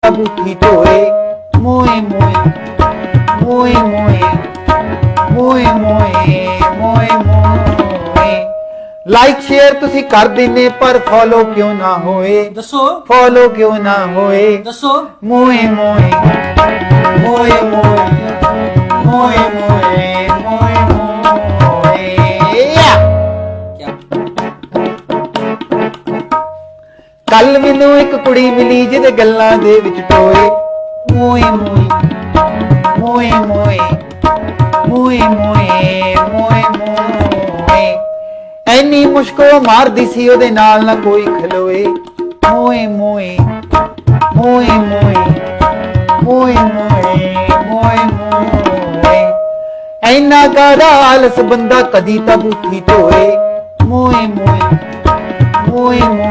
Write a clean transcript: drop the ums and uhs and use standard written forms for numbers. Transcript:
ਬੂਥੀ ਢੋਏ ਮੋਏ ਮੋਏ ਮੋਏ ਮੋਏ ਮੋਏ ਮੋਏ ਮੋਏ ਮੋਏ। ਲਾਈਕ ਸ਼ੇਅਰ ਤੁਸੀਂ ਕਰ ਦਿੰਦੇ ਪਰ ਫੋਲੋ ਕਿਉਂ ਨਾ ਹੋਏ? ਦੱਸੋ ਫੋਲੋ ਕਿਉਂ ਨਾ ਹੋਏ? ਦੱਸੋ। ਮੋਏ ਮੋਏ ਮੋਏ ਮੋਏ ਮੋਏ ਮੋਏ ਮੋਏ ਮੋਏ। ਕੱਲ ਮੈਨੂੰ ਇੱਕ ਕੁੜੀ ਮਿਲੀ ਜਿਹਦੇ ਗੱਲਾਂ ਦੇ ਵਿੱਚ ਟੋਏ ਮੋਏ ਮੋਏ ਮੋਏ ਮੋਏ ਮੋਏ ਮੋਏ ਮੋਏ ਮੋਏ। ਐਨੀ ਮੁਸ਼ਕਲ ਮਾਰਦੀ ਸੀ ਉਹਦੇ ਨਾਲ ਨਾ ਕੋਈ ਖਲੋਏ ਮੋਏ ਮੋਏ ਮੋਏ ਮੋਏ ਮੋਏ ਮੋਏ ਮੋਏ ਮੋਏ। ਐਨਾ ਕਾਹਦਾ ਆਲਸ ਬੰਦਾ ਕਦੀ ਤਾਂ ਬੂਥੀ ਢੋਏ ਮੋਏ ਮੋਏ ਮੋਏ ਮੋਏ